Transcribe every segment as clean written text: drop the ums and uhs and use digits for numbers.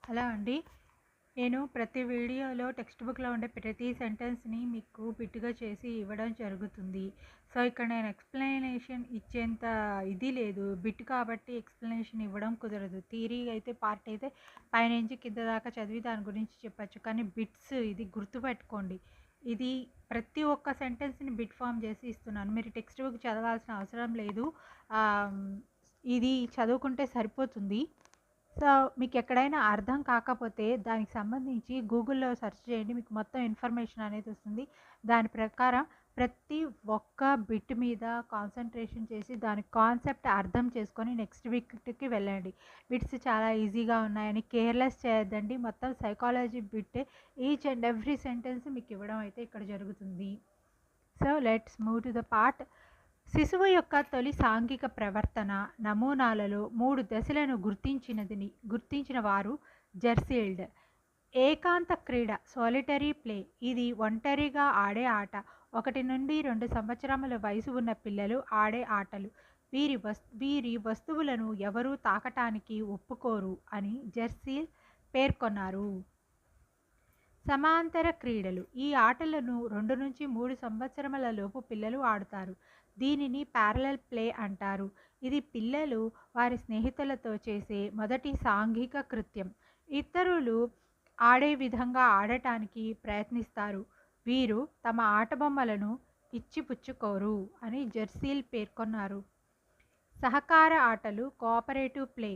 Hello అండి. నేను ప్రతి వీడియోలో టెక్స్ట్ బుక్‌లో ఉండే ప్రతి సెంటెన్స్‌ని మీకు బిట్‌గా చేసి ఇవ్వడం జరుగుతుంది. సో, ఇక్కడ నేను ఎక్స్‌ప్లనేషన్ ఇచ్చేంత ఇది లేదు. బిట్ కాబట్టి ఎక్స్‌ప్లనేషన్ ఇవ్వడం కుదరదు. థియరీ అయితే పార్ట్ అయితే పైనుంచి కింద దాకా చదివి దాని గురించి చెప్పొచ్చు. కానీ బిట్స్ ఇది గుర్తుపెట్టుకోండి. ఇది ప్రతి ఒక్క సెంటెన్స్‌ని బిట్ ఫార్మ్ చేసి ఇస్తున్నాను. మీరు టెక్స్ట్ బుక్ చదవాల్సిన అవసరం లేదు. ఆహ్, ఇది చదువుకుంటే సరిపోతుంది. సో, మీకెక్కడైనా అర్థం కాకపోతే దానికి సంబంధించి గూగుల్‌లో సెర్చ్ చేయండి. మీకు మొత్తం ఇన్ఫర్మేషన్ అనేది వస్తుంది. దాని ప్రకారం ప్రతి ఒక్క బిట్ మీద కాన్సంట్రేషన్ చేసి దాని కాన్సెప్ట్ అర్థం చేసుకొని నెక్స్ట్ బిట్‌కి వెళ్ళండి. బిట్స్ చాలా ఈజీగా ఉన్నాయని కేర్‌లెస్ చేయొద్దండి. మొత్తం సైకాలజీ బిట్టే ఈచ్ అండ్ ఎవ్రీ సెంటెన్స్ మీకు ఇవ్వడం అయితే ఇక్కడ జరుగుతుంది. So, let's move to the part. శిశువు యొక్క తొలి సాంఘిక ప్రవర్తన నమూనాలలో 3 దశలను గుర్తించిన వారు జెర్సీల్డ్. ఏకాంత క్రీడ సోలిటరీ ప్లే, ఇది ఒంటరిగా ఆడే ఆట. 1 నుండి 2 సంవత్సరముల వయసు ఉన్న పిల్లలు ఆడే ఆటలు. వీరి వస్తువులను ఎవరూ తాకటానికి ఒప్పుకోరు అని జెర్సీల్ పేర్కొన్నారు. సమాంతర క్రీడలు, ఈ ఆటలను 2 నుంచి 3 సంవత్సరముల లోపు పిల్లలు ఆడుతారు. దీనిని ప్యారలల్ ప్లే అంటారు. ఇది పిల్లలు వారి స్నేహితులతో చేసే మొదటి సాంఘిక కృత్యం. ఇతరులు ఆడే విధంగా ఆడటానికి ప్రయత్నిస్తారు. వీరు తమ ఆటబొమ్మలను ఇచ్చిపుచ్చుకోరు అని జెర్సీల్ పేర్కొన్నారు. సహకార ఆటలు కోఆపరేటివ్ ప్లే,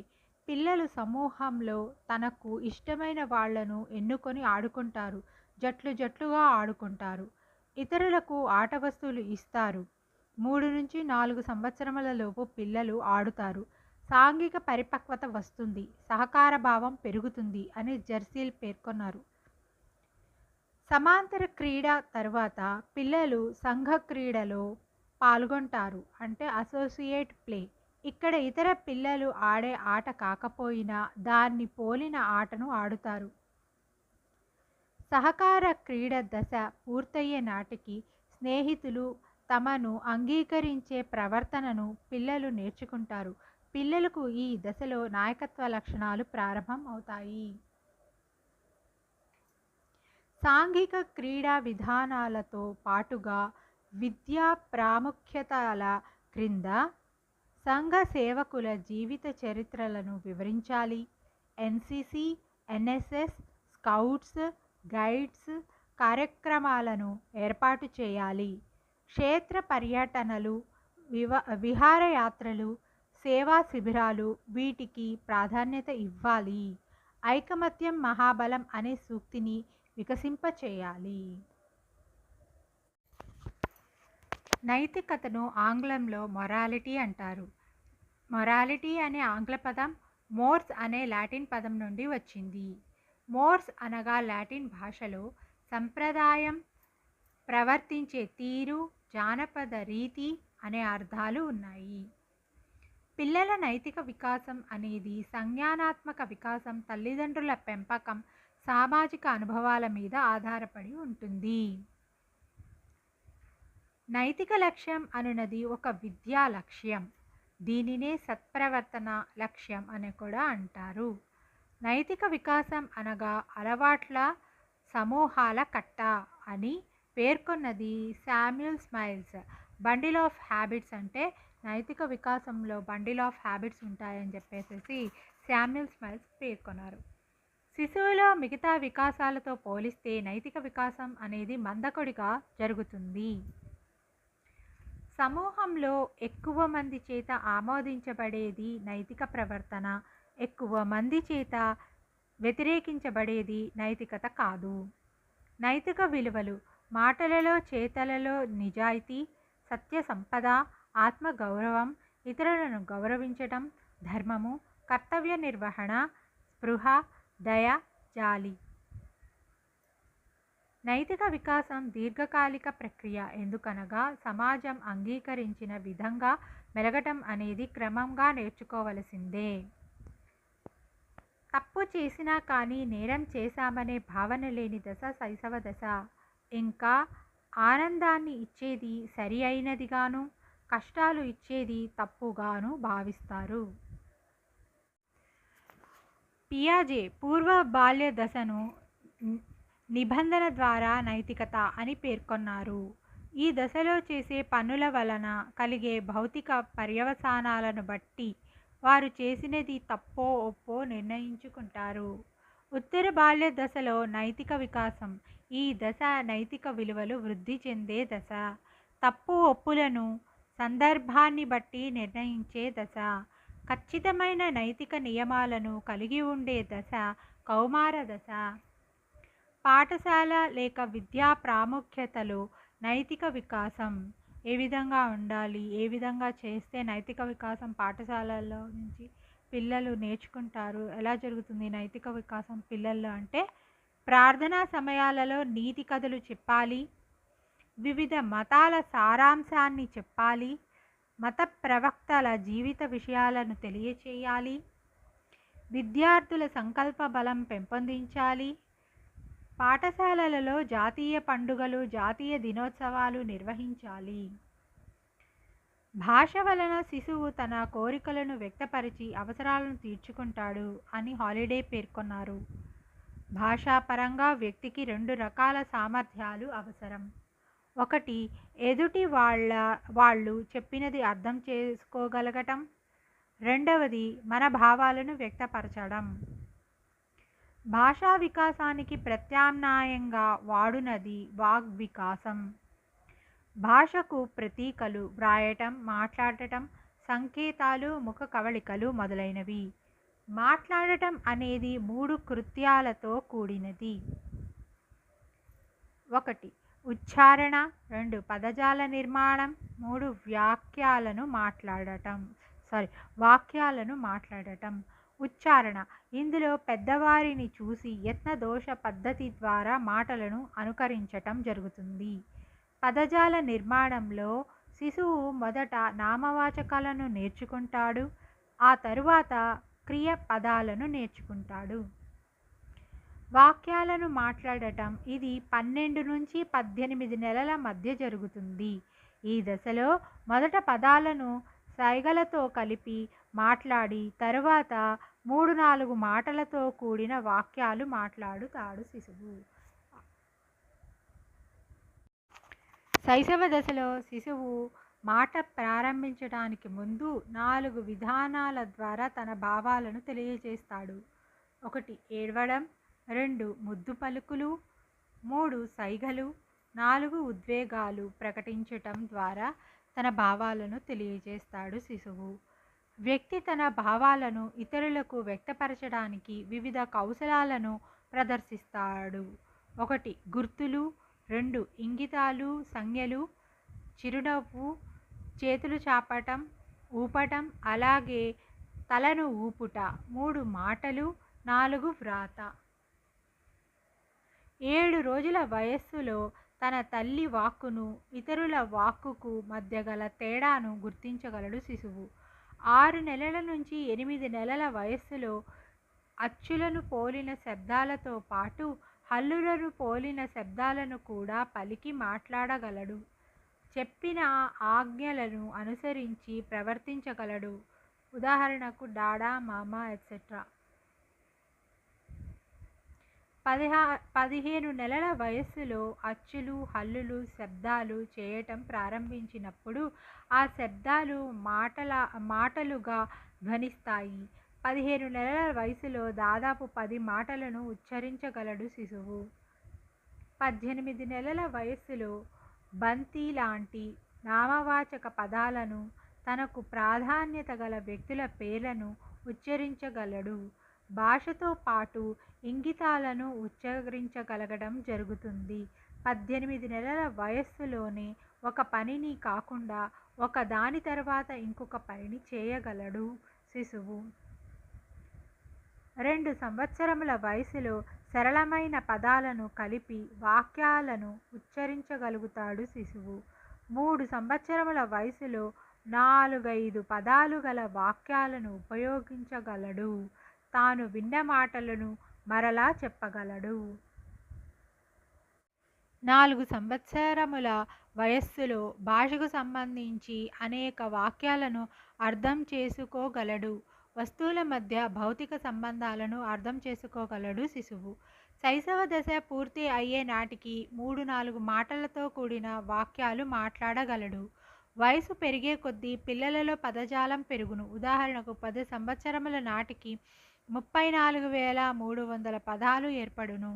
పిల్లలు సమూహంలో తనకు ఇష్టమైన వాళ్లను ఎన్నుకొని ఆడుకుంటారు. జట్లుగా ఆడుకుంటారు. ఇతరులకు ఆట వస్తువులు ఇస్తారు. 3 నుంచి 4 సంవత్సరముల లోపు పిల్లలు ఆడుతారు. సాంఘిక పరిపక్వత వస్తుంది. సహకార భావం పెరుగుతుంది అని జెర్సీల్ పేర్కొన్నారు. సమాంతర క్రీడ తరువాత పిల్లలు సంఘ క్రీడలో పాల్గొంటారు అంటే అసోసియేట్ ప్లే. ఇక్కడ ఇతర పిల్లలు ఆడే ఆట కాకపోయినా దాన్ని పోలిన ఆటను ఆడుతారు. సహకార క్రీడ దశ పూర్తయ్యే నాటికి స్నేహితులు తమను అంగీకరించే ప్రవర్తనను పిల్లలు నేర్చుకుంటారు. పిల్లలకు ఈ దశలో నాయకత్వ లక్షణాలు ప్రారంభం అవుతాయి. సాంఘిక క్రీడా విధానాలతో పాటుగా విద్యా ప్రాముఖ్యతల క్రింద సంఘ సేవకుల జీవిత చరిత్రలను వివరించాలి. ఎన్సిసి, ఎన్ఎస్ఎస్, స్కౌట్స్, గైడ్స్ కార్యక్రమాలను ఏర్పాటు చేయాలి. క్షేత్ర పర్యటనలు, విహారయాత్రలు, సేవా శిబిరాలు వీటికి ప్రాధాన్యత ఇవ్వాలి. ఐకమత్యం మహాబలం అనే సూక్తిని వికసింపచేయాలి. నైతికతను ఆంగ్లంలో మొరాలిటీ అంటారు. మొరాలిటీ అనే ఆంగ్ల పదం మోర్స్ అనే లాటిన్ పదం నుండి వచ్చింది. మోర్స్ అనగా లాటిన్ భాషలో సంప్రదాయం, ప్రవర్తించే తీరు, జానపద రీతి అనే అర్థాలు ఉన్నాయి. పిల్లల నైతిక వికాసం అనేది సంజ్ఞానాత్మక వికాసం, తల్లిదండ్రుల పెంపకం, సామాజిక అనుభవాల మీద ఆధారపడి ఉంటుంది. నైతిక లక్ష్యం అనున్నది ఒక విద్యా లక్ష్యం. దీనినే సత్ప్రవర్తన లక్ష్యం అని కూడా అంటారు. నైతిక వికాసం అనగా అలవాట్ల సమూహాల కట్ట అని పేర్కొన్నది Samuel smiles. Bundle of habits అంటే నైతిక వికాసంలో బండిల్ ఆఫ్ హ్యాబిట్స్ ఉంటాయని చెప్పేసి శామ్యూల్ స్మైల్స్ పేర్కొన్నారు. శిశువులో మిగతా వికాసాలతో పోలిస్తే నైతిక వికాసం అనేది మందకొడిగా జరుగుతుంది. సమూహంలో ఎక్కువ మంది చేత ఆమోదించబడేది నైతిక ప్రవర్తన, ఎక్కువ మంది చేత వ్యతిరేకించబడేది నైతికత కాదు. నైతిక విలువలు మాటలలో, చేతలలో నిజాయితీ, సత్య సంపద, ఆత్మగౌరవం, ఇతరులను గౌరవించటం, ధర్మము, కర్తవ్య నిర్వహణ, స్పృహ, దయ, జాలి. నైతిక వికాసం దీర్ఘకాలిక ప్రక్రియ. ఎందుకనగా సమాజం అంగీకరించిన విధంగా మెలగటం అనేది క్రమంగా నేర్చుకోవలసిందే. తప్పు చేసినా కానీ నేరం చేశామనే భావన లేని దశ శైశవ దశ. ఇంకా ఆనందాన్ని ఇచ్చేది సరి అయినదిగాను, కష్టాలు ఇచ్చేది తప్పుగాను భావిస్తారు. పియాజే పూర్వ బాల్య దశను నిబంధన ద్వారా నైతికత అని పేర్కొన్నారు. ఈ దశలో చేసే పనుల వలన కలిగే భౌతిక పర్యవసానాలను బట్టి వారు చేసినది తప్పో ఒప్పో నిర్ణయించుకుంటారు. ఉత్తర బాల్య దశలో నైతిక వికాసం. ఈ దశ నైతిక విలువలు వృద్ధి చెందే దశ. తప్పు ఒప్పులను సందర్భాన్ని బట్టి నిర్ణయించే దశ. ఖచ్చితమైన నైతిక నియమాలను కలిగి ఉండే దశ కౌమార దశ. పాఠశాల లేక విద్యా ప్రాముఖ్యతలో నైతిక వికాసం ఏ విధంగా ఉండాలి, ఏ విధంగా చేస్తే నైతిక వికాసం పాఠశాలలో నుంచి పిల్లలు నేర్చుకుంటారు, ఎలా జరుగుతుంది నైతిక వికాసం పిల్లల్లో అంటే ప్రార్థనా సమయాలలో నీతి కథలు చెప్పాలి, వివిధ మతాల సారాంశాన్ని చెప్పాలి, మత ప్రవక్తల జీవిత విషయాలను తెలియచేయాలి, విద్యార్థుల సంకల్ప బలం పెంపొందించాలి, పాఠశాలలలో జాతీయ పండుగలు, జాతీయ దినోత్సవాలు నిర్వహించాలి. భాష వలన శిశువు తన కోరికలను వ్యక్తపరిచి అవసరాలను తీర్చుకుంటాడు అని హాలిడే పేర్కొన్నారు. భాషాపరంగా వ్యక్తికి 2 రకాల సామర్థ్యాలు అవసరం. ఒకటి, ఎదుటి వాళ్ళు చెప్పినది అర్థం చేసుకోగలగటం. రెండవది, మన భావాలను వ్యక్తపరచడం. భాషా వికాసానికి ప్రత్యామ్నాయంగా వాడునది వాగ్వికాసం. భాషకు ప్రతీకలు, వ్రాయటం, మాట్లాడటం, సంకేతాలు, ముఖ కవళికలు మొదలైనవి. మాట్లాడటం అనేది 3 కృత్యాలతో కూడినది. 1. ఉచ్చారణ, 2. పదజాల నిర్మాణం, 3. వాక్యాలను మాట్లాడటం. ఉచ్చారణ ఇందులో పెద్దవారిని చూసి యత్నదోష పద్ధతి ద్వారా మాటలను అనుకరించటం జరుగుతుంది. పదజాల నిర్మాణంలో శిశువు మొదట నామవాచకాలను నేర్చుకుంటాడు, ఆ తరువాత క్రియ పదాలను నేర్చుకుంటాడు. వాక్యాలను మాట్లాడటం ఇది 12 నుంచి 18 నెలల మధ్య జరుగుతుంది. ఈ దశలో మొదట పదాలను సైగలతో కలిపి మాట్లాడి తరువాత 3-4 మాటలతో కూడిన వాక్యాలు మాట్లాడుతాడు శిశువు. శైశవ దశలో శిశువు మాట ప్రారంభించడానికి ముందు 4 విధానాల ద్వారా తన భావాలను తెలియజేస్తాడు. 1. ఏడవడం, 2. ముద్దు పలుకులు, 3. సైగలు, 4. ఉద్వేగాలు ప్రకటించటం ద్వారా తన భావాలను తెలియజేస్తాడు శిశువు. వ్యక్తి తన భావాలను ఇతరులకు వ్యక్తపరచడానికి వివిధ కౌశలాలను ప్రదర్శిస్తాడు. 1. గుర్తులు, 2. ఇంగితాలు, సంజ్ఞలు, చిరునవ్వు, చేతులు చాపటం, ఊపటం, అలాగే తలను ఊపుట, 3 మాటలు, 4 వ్రాత. 7 రోజుల వయస్సులో తన తల్లి వాక్కును ఇతరుల వాక్కుకు మధ్య గల తేడాను గుర్తించగలడు శిశువు. 6 నెలల నుంచి 8 నెలల వయస్సులో అచ్చులను పోలిన శబ్దాలతో పాటు హల్లులను పోలిన శబ్దాలను కూడా పలికి మాట్లాడగలడు. చెప్పిన ఆజ్ఞలను అనుసరించి ప్రవర్తించగలడు. ఉదాహరణకు డాడా, మామా ఎట్సెట్రా. 15 నెలల వయస్సులో అచ్చులు, హల్లులు శబ్దాలు చేయటం ప్రారంభించినప్పుడు ఆ శబ్దాలు మాటలుగా ధ్వనిస్తాయి. 15 నెలల వయసులో దాదాపు 10 మాటలను ఉచ్చరించగలడు శిశువు. 18 నెలల వయస్సులో బంతి లాంటి నామవాచక పదాలను, తనకు ప్రాధాన్యత గల వ్యక్తుల పేర్లను ఉచ్చరించగలడు. భాషతో పాటు ఇంగితాలను ఉచ్చరించగలగడం జరుగుతుంది. 18 నెలల వయస్సులోనే ఒక పనిని కాకుండా ఒక దాని తర్వాత ఇంకొక పనిని చేయగలడు శిశువు. 2 సంవత్సరముల వయసులో సరళమైన పదాలను కలిపి వాక్యాలను ఉచ్చరించగలుగుతాడు శిశువు. 3 సంవత్సరముల వయసులో 4-5 పదాలు గల వాక్యాలను ఉపయోగించగలడు. తాను విన్న మాటలను మరలా చెప్పగలడు. 4 సంవత్సరముల వయస్సులో భాషకు సంబంధించి అనేక వాక్యాలను అర్థం చేసుకోగలడు. వస్తువుల మధ్య భౌతిక సంబంధాలను అర్థం చేసుకోగలడు శిశువు. శైశవ దశ పూర్తి అయ్యే నాటికి 3-4 మాటలతో కూడిన వాక్యాలు మాట్లాడగలడు. వయసు పెరిగే కొద్దీ పిల్లలలో పదజాలం పెరుగును. ఉదాహరణకు 10 సంవత్సరముల నాటికి 34,300 పదాలు ఏర్పడును.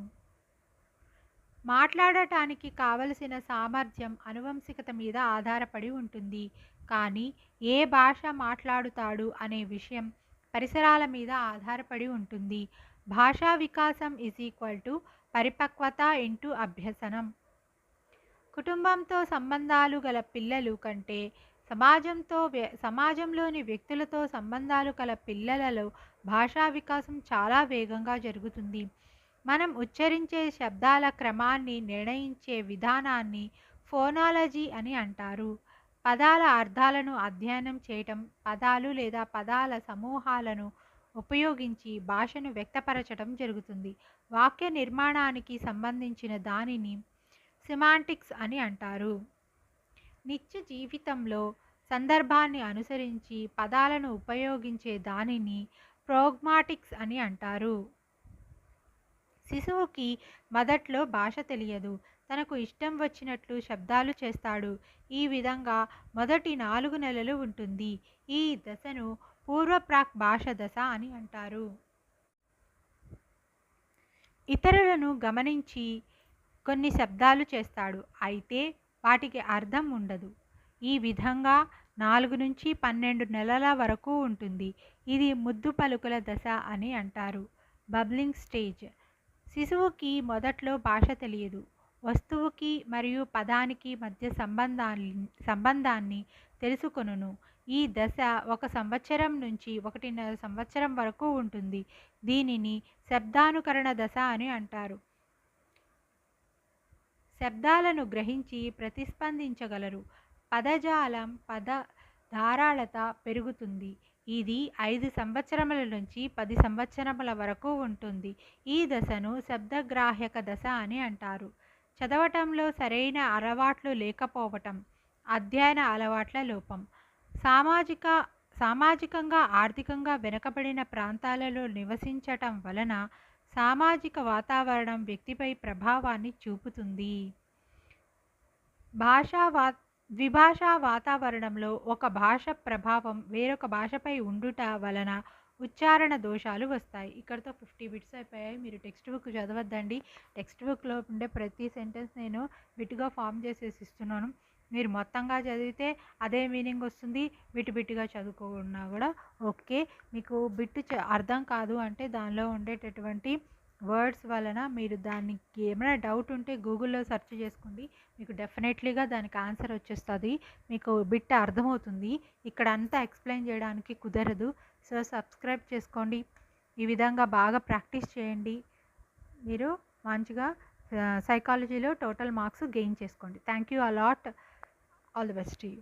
మాట్లాడటానికి కావలసిన సామర్థ్యం అనువంశికత మీద ఆధారపడి ఉంటుంది. కానీ ఏ భాష మాట్లాడుతాడు అనే విషయం పరిసరాల మీద ఆధారపడి ఉంటుంది. భాషా వికాసం పరిపక్వత ఇంటూ అభ్యసనం. కుటుంబంతో సంబంధాలు గల పిల్లలు కంటే సమాజంలోని వ్యక్తులతో సంబంధాలు గల పిల్లలలో భాషా వికాసం చాలా వేగంగా జరుగుతుంది. మనం ఉచ్చరించే శబ్దాల క్రమాన్ని నిర్ణయించే విధానాన్ని ఫోనాలజీ అని అంటారు. పదాల అర్థాలను అధ్యయనం చేయటం, పదాలు లేదా పదాల సమూహాలను ఉపయోగించి భాషను వ్యక్తపరచడం జరుగుతుంది. వాక్య నిర్మాణానికి సంబంధించిన దానిని సిమాంటిక్స్ అని అంటారు. నిత్య జీవితంలో సందర్భాన్ని అనుసరించి పదాలను ఉపయోగించే దానిని ప్రోగ్మాటిక్స్ అని అంటారు. శిశువుకి మొదట్లో భాష తెలియదు. తనకు ఇష్టం వచ్చినట్లు శబ్దాలు చేస్తాడు. ఈ విధంగా మొదటి 4 నెలలు ఉంటుంది. ఈ దశను పూర్వప్రాక్ భాష దశ అని అంటారు. ఇతరులను గమనించి కొన్ని శబ్దాలు చేస్తాడు. అయితే వాటికి అర్థం ఉండదు. ఈ విధంగా 4 నుంచి 12 నెలల వరకు ఉంటుంది. ఇది ముద్దు పలుకుల దశ అని అంటారు. Bubbling stage. శిశువుకి మొదట్లో భాష తెలియదు. వస్తువుకి మరియు పదానికి మధ్య సంబంధాన్ని తెలుసుకొనును. ఈ దశ 1 సంవత్సరం నుంచి 1.5 సంవత్సరం వరకు ఉంటుంది. దీనిని శబ్దానుకరణ దశ అని అంటారు. శబ్దాలను గ్రహించి ప్రతిస్పందించగలరు. పదజాలం ధారాళత పెరుగుతుంది. ఇది 5 సంవత్సరముల నుంచి 10 సంవత్సరముల వరకు ఉంటుంది. ఈ దశను శబ్దగ్రాహక దశ అని అంటారు. చదవటంలో సరైన అలవాట్లు లేకపోవటం, అధ్యయన అలవాట్ల లోపం. సామాజికంగా ఆర్థికంగా వెనుకబడిన ప్రాంతాలలో నివసించటం వలన సామాజిక వాతావరణం వ్యక్తిపై ప్రభావాన్ని చూపుతుంది. ద్విభాషా వాతావరణంలో ఒక భాష ప్రభావం వేరొక భాషపై ఉండుట వలన ఉచ్చారణ దోషాలు వస్తాయి. ఇక్కడితో 50 బిట్స్ అయిపోయాయి. మీరు టెక్స్ట్ బుక్ చదవద్దండి. టెక్స్ట్ బుక్లో ఉండే ప్రతి సెంటెన్స్ నేను బిట్గా ఫామ్ చేసేసి ఇస్తున్నాను. మీరు మొత్తంగా చదివితే అదే మీనింగ్ వస్తుంది. బిట్టుగా చదువుకున్నా కూడా ఓకే. మీకు బిట్టు అర్థం కాదు అంటే దానిలో ఉండేటటువంటి వర్డ్స్ వలన మీరు దానికి ఏమైనా డౌట్ ఉంటే గూగుల్లో సెర్చ్ చేసుకోండి. మీకు డెఫినెట్లీగా దానికి ఆన్సర్ వచ్చేస్తుంది. మీకు బిట్ అర్థమవుతుంది. ఇక్కడ అంతా ఎక్స్ప్లెయిన్ చేయడానికి కుదరదు. సో సబ్స్క్రైబ్ చేసుకోండి. ఈ విధంగా బాగా ప్రాక్టీస్ చేయండి. మీరు మంచిగా సైకాలజీలో టోటల్ మార్క్స్ గెయిన్ చేసుకోండి. Thank you a lot. All the best to you.